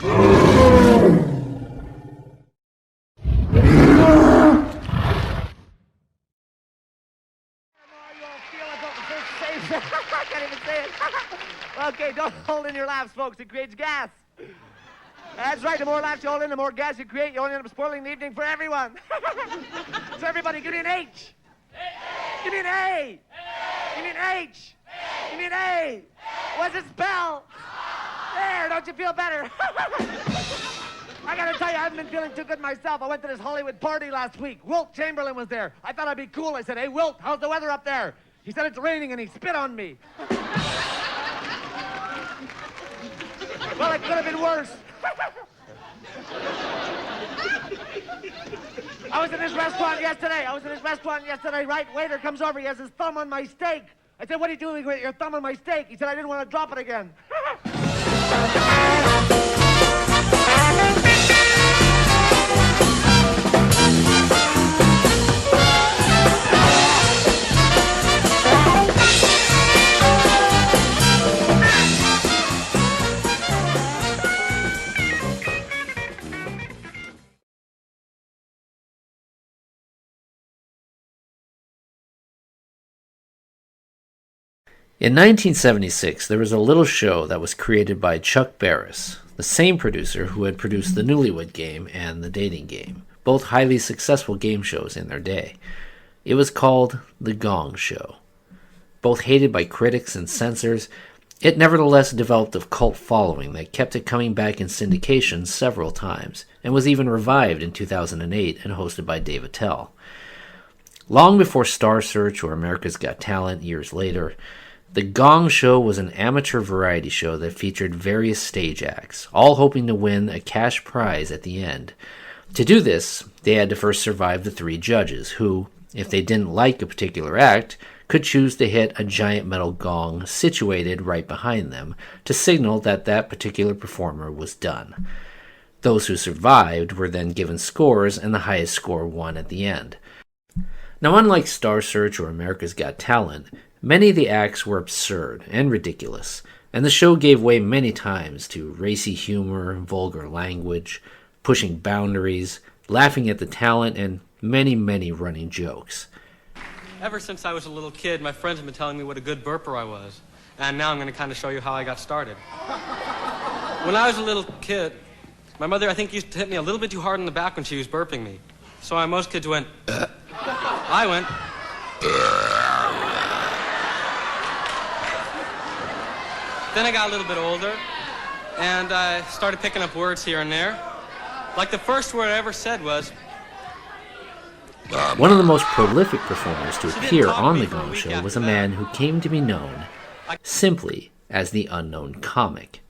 I can't even say it. Okay, don't hold in your laughs, folks. It creates gas. That's right. The more laughs you hold in, the more gas you create. You only end up spoiling the evening for everyone. So everybody, give me an H. Give me an A. Give me an H. Give me an A. What's it spell? There, don't you feel better? I gotta tell you, I haven't been feeling too good myself. I went to this Hollywood party last week. Wilt Chamberlain was there. I thought I'd be cool. I said, hey, Wilt, how's the weather up there? He said it's raining and he spit on me. Well, it could have been worse. I was in his restaurant yesterday, right? Waiter comes over, he has his thumb on my steak. I said, what are you doing with your thumb on my steak? He said, I didn't want to drop it again. In 1976, there was a little show that was created by Chuck Barris, the same producer who had produced the Newlywed Game and the Dating Game, both highly successful game shows in their day. It was called The Gong Show. Both hated by critics and censors, it nevertheless developed a cult following that kept it coming back in syndication several times, and was even revived in 2008 and hosted by Dave Attell. Long before Star Search or America's Got Talent years later, The Gong Show was an amateur variety show that featured various stage acts, all hoping to win a cash prize at the end. To do this, they had to first survive the 3 judges, who, if they didn't like a particular act, could choose to hit a giant metal gong situated right behind them to signal that that particular performer was done. Those who survived were then given scores, and the highest score won at the end. Now, unlike Star Search or America's Got Talent, many of the acts were absurd and ridiculous, and the show gave way many times to racy humor, vulgar language, pushing boundaries, laughing at the talent, and many, many running jokes. Ever since I was a little kid, my friends have been telling me what a good burper I was, and now I'm going to kind of show you how I got started. When I was a little kid, my mother, I think, used to hit me a little bit too hard in the back when she was burping me. So most kids went, I went, Then I got a little bit older, and I started picking up words here and there. Like the first word I ever said was... One of the most prolific performers to appear on The Gong Show was a man who came to be known simply as the Unknown Comic.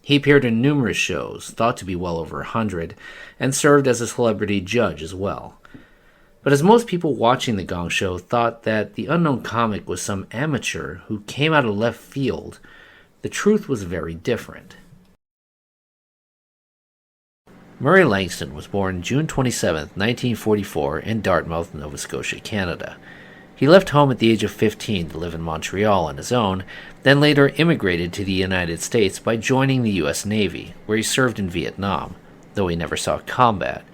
He appeared in numerous shows, thought to be well over 100, and served as a celebrity judge as well. But as most people watching The Gong Show thought that the Unknown Comic was some amateur who came out of left field, the truth was very different. Murray Langston was born June 27, 1944, in Dartmouth, Nova Scotia, Canada. He left home at the age of 15 to live in Montreal on his own, then later immigrated to the United States by joining the U.S. Navy, where he served in Vietnam, though he never saw combat.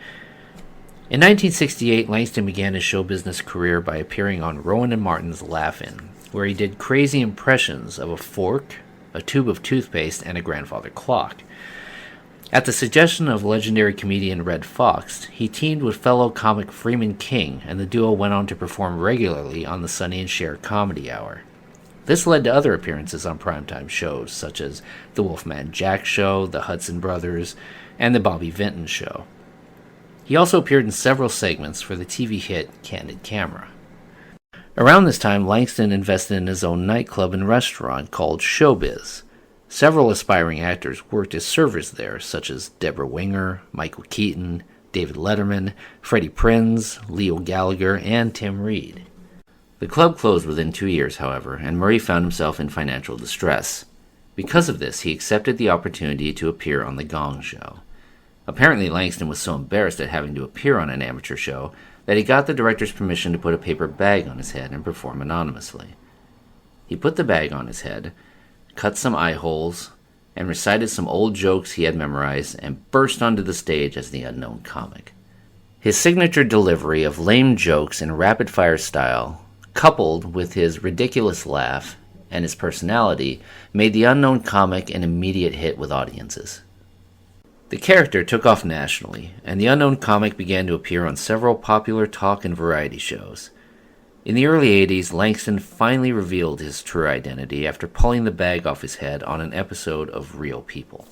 In 1968, Langston began his show business career by appearing on Rowan and Martin's Laugh-In, where he did crazy impressions of a fork, a tube of toothpaste, and a grandfather clock. At the suggestion of legendary comedian Red Fox, he teamed with fellow comic Freeman King, and the duo went on to perform regularly on the Sonny and Cher Comedy Hour. This led to other appearances on primetime shows, such as The Wolfman Jack Show, The Hudson Brothers, and The Bobby Vinton Show. He also appeared in several segments for the TV hit Candid Camera. Around this time, Langston invested in his own nightclub and restaurant called Showbiz. Several aspiring actors worked as servers there, such as Deborah Winger, Michael Keaton, David Letterman, Freddie Prinze, Leo Gallagher, and Tim Reed. The club closed within 2 years, however, and Murray found himself in financial distress. Because of this, he accepted the opportunity to appear on The Gong Show. Apparently, Langston was so embarrassed at having to appear on an amateur show that he got the director's permission to put a paper bag on his head and perform anonymously. He put the bag on his head, cut some eye holes, and recited some old jokes he had memorized and burst onto the stage as the unknown comic. His signature delivery of lame jokes in rapid-fire style, coupled with his ridiculous laugh and his personality, made the unknown comic an immediate hit with audiences. The character took off nationally, and the unknown comic began to appear on several popular talk and variety shows. In the early 80s, Langston finally revealed his true identity after pulling the bag off his head on an episode of Real People.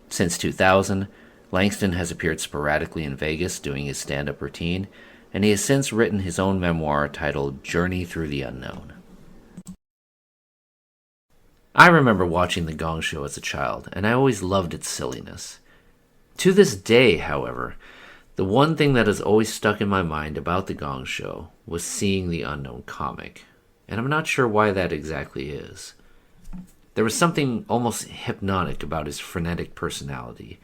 Since 2000, Langston has appeared sporadically in Vegas doing his stand-up routine, and he has since written his own memoir titled Journey Through the Unknown. I remember watching The Gong Show as a child, and I always loved its silliness. To this day, however, the one thing that has always stuck in my mind about The Gong Show was seeing the unknown comic, and I'm not sure why that exactly is. There was something almost hypnotic about his frenetic personality,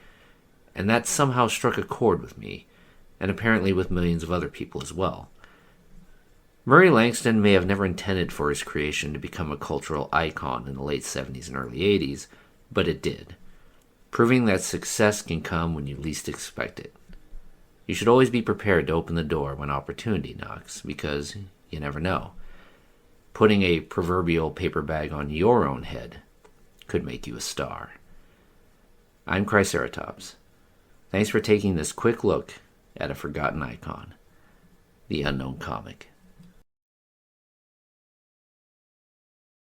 and that somehow struck a chord with me, and apparently with millions of other people as well. Murray Langston may have never intended for his creation to become a cultural icon in the late 70s and early 80s, but it did, proving that success can come when you least expect it. You should always be prepared to open the door when opportunity knocks, because you never know. Putting a proverbial paper bag on your own head could make you a star. I'm Triceratops. Thanks for taking this quick look at a forgotten icon, the unknown comic.